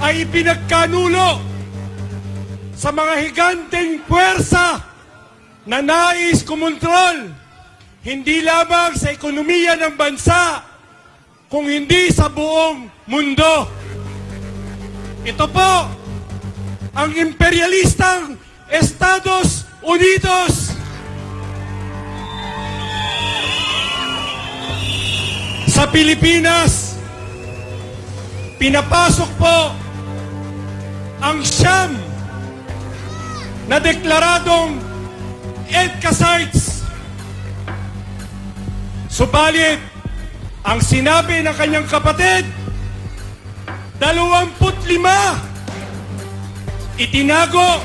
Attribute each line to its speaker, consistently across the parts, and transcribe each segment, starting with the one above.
Speaker 1: ay ipinagkanulo sa mga higanteng puwersa na nais kumontrol hindi lamang sa ekonomiya ng bansa, kung hindi sa buong mundo. Ito po ang imperialistang Estados Unidos. Sa Pilipinas, pinapasok po ang siyam na deklaradong EDCA sites. Subalit, ang sinabi ng kanyang kapatid, 25, itinago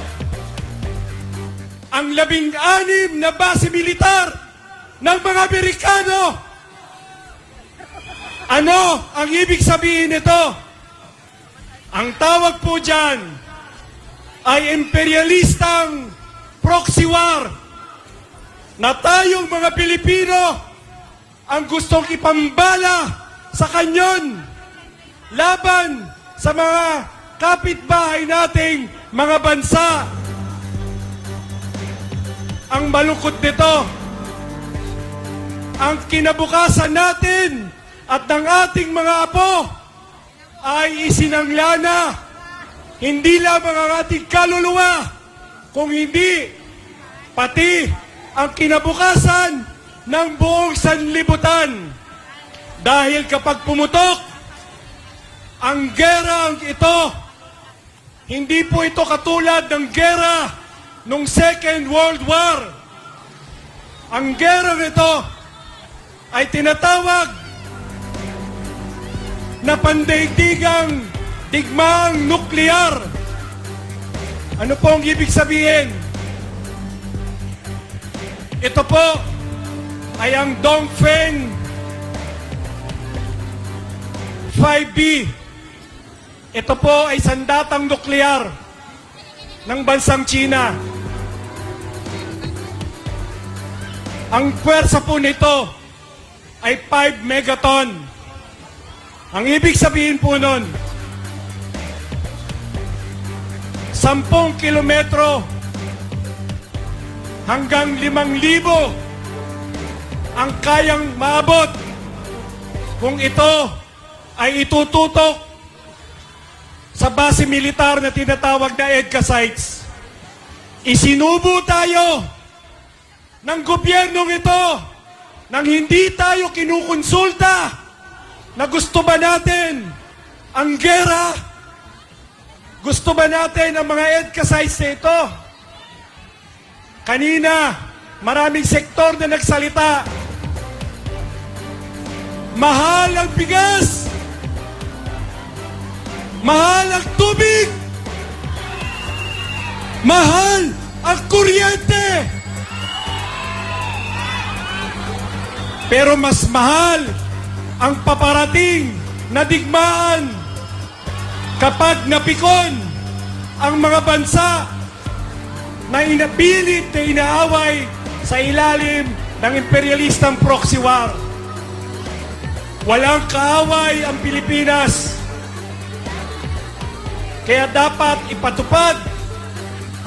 Speaker 1: ang 16 na base militar ng mga Amerikano. Ano ang ibig sabihin nito? Ang tawag po dyan ay imperialistang proxy war na tayong mga Pilipino ang gustong ipambala sa kanyon laban sa mga kapitbahay nating mga bansa. Ang malungkot nito, ang kinabukasan natin at ng ating mga apo ay isinanglana hindi lamang ang ating kaluluwa, kung hindi pati ang kinabukasan ng buong sanlibutan. Dahil kapag pumutok ang gerang ito, hindi po ito katulad ng gera nung Second World War. Ang gerang ito ay tinatawag na pandaigdigang digmaang nuklear. Ano po ang ibig sabihin? Ito po ay ang Dongfeng 5B. Ito po ay sandatang nuklear ng bansang China. Ang puwersa po nito ay 5 megaton. Ang ibig sabihin po nun, 10 kilometro hanggang 5,000 ang kayang maabot kung ito ay itututok sa base militar na tinatawag na EDCA sites. Isinubo tayo ng gobyernong ito nang hindi tayo kinukonsulta na gusto ba natin ang gera? Gusto ba natin ang mga EDCA sites na ito? Kanina, maraming sektor na nagsalita. Mahal ang bigas! Mahal ang tubig! Mahal ang kuryente! Pero mas mahal ang paparating na digmaan kapag napikon ang mga bansa na inapilit na inaaway sa ilalim ng imperialistang proxy war. Walang kaaway ang Pilipinas. Kaya dapat ipatupad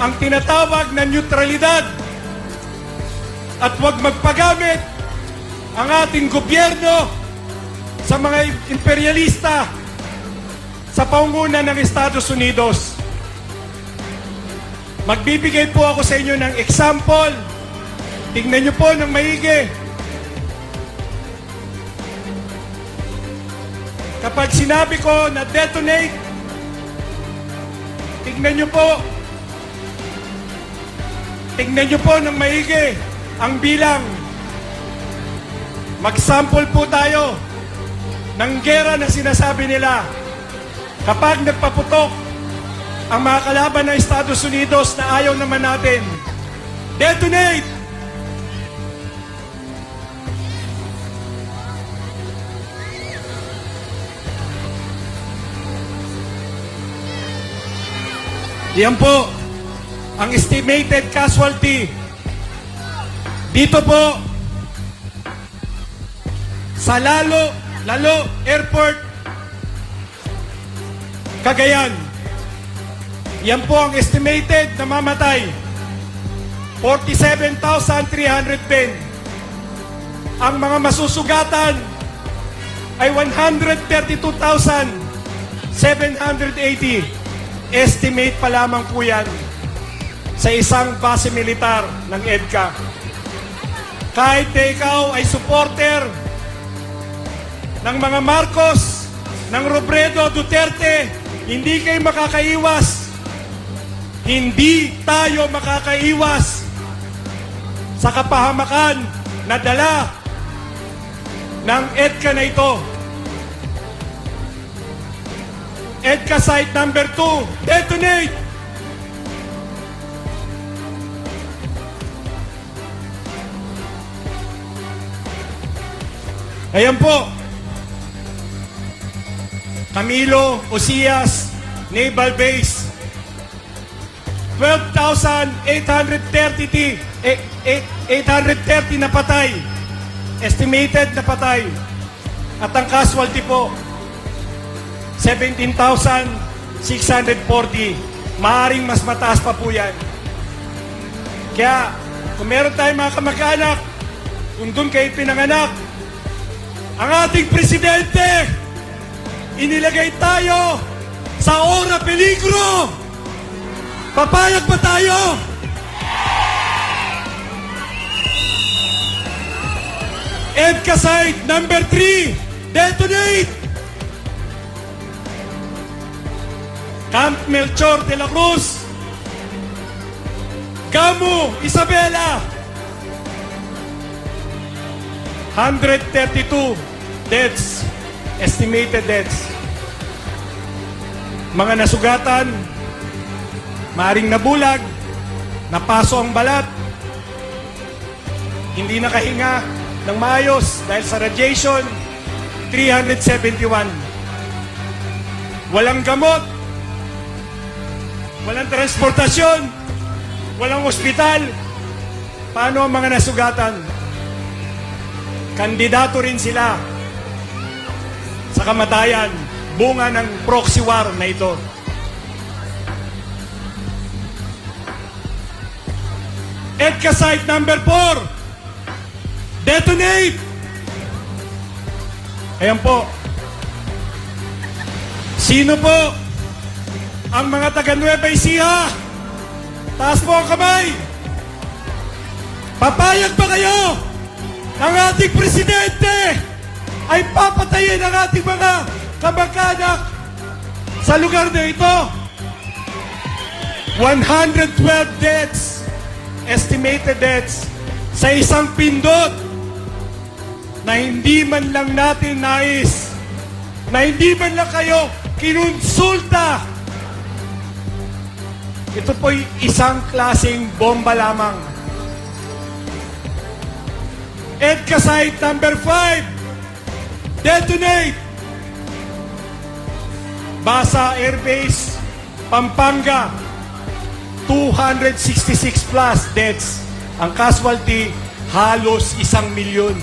Speaker 1: ang tinatawag na neutralidad at huwag magpagamit ang ating gobyerno sa mga imperialista sa pangunguna ng Estados Unidos. Magbibigay po ako sa inyo ng example. Tingnan nyo po ng maigi. Kapag sinabi ko na detonate, tingnan nyo po. Tingnan nyo po ng maigi ang bilang. Mag-sample po tayo ng gera na sinasabi nila. Kapag nagpaputok ang mga kalaban ng Estados Unidos na ayaw naman natin, detonate! Yan po ang estimated casualty. Dito po sa Lalo Airport, Cagayan. Yan po ang estimated na mamatay. 47,310. Ang mga masusugatan ay 132,780. Estimate pa lamang po yan sa isang base militar ng EDCA. Kahit na ikaw ay supporter ng mga Marcos, ng Robredo, Duterte, hindi kayo makakaiwas. Hindi tayo makakaiwas sa kapahamakan na dala ng EDCA na ito. EDCA site number 2, detonate! Ayan po. Camilo Osias Naval Base. 12,830 na patay. Estimated na patay. At ang casualty po, 17,640. Maaring mas mataas pa po yan. Kaya, kung meron tayong mga kamag-anak, kung doon kayo pinanganak, ang ating presidente, inilagay tayo sa ora peligro. Papayag ba tayo? EDCA site number 3, detonate! Camp Melchor de la Cruz, Gamu, Isabela, 132 deaths, estimated deaths. Mga nasugatan, maring nabulag, napaso ang balat, hindi nakahinga ng maayos dahil sa radiation, 371. Walang gamot, walang transportasyon, walang ospital. Paano ang mga nasugatan? Kandidato rin sila sa kamatayan, bunga ng proxy war na ito. EDCA site number 4, detonate! Ayan po. Sino po ang mga taga Nueva Ecija? Taas po ang kamay. Papayag ba kayo? Ang ating presidente ay papatayin ang ating mga kamag-anak sa lugar na ito. 112 deaths, estimated deaths, sa isang pindot na hindi man lang natin nais, na hindi man lang kayo kinonsulta. Ito po'y isang klaseng bomba lamang. EDCA site number 5, detonate! Basa Air Base, Pampanga, 266 plus deaths. Ang casualty, halos 1,000,000.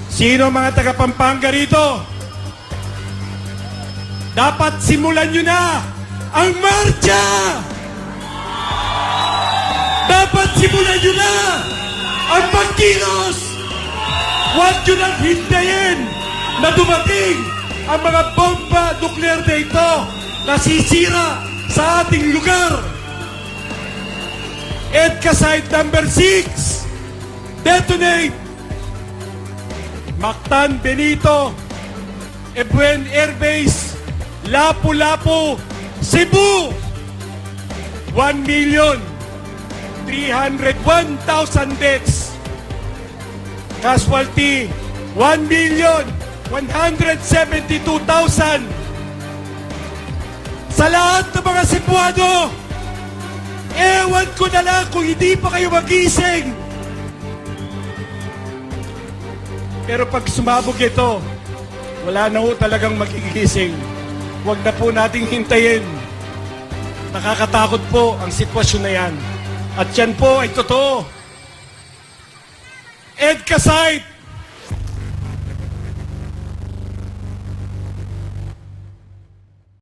Speaker 1: Sino mga taga Pampanga rito? Dapat simulan nyo na ang marcha! Dapat simulan nyo na ang pagkilos! Huwag nyo nang hintayin na dumating ang mga bomba nuklear na ito na sisira sa ating lugar. EDCA site number 6, detonate! Mactan, Benito, Ebuen Air Base, Lapu-Lapu, Cebu, 1,301,000 deaths. Casualty, 1,172,000. Sa lahat ng mga Cebuano, ewan ko na lang kung hindi pa kayo magising. Pero pag sumabog ito, wala na ho talagang magigising. Huwag na po nating hintayin. Nakakatakot po ang sitwasyon na yan. At yan po ay totoo. EDCA site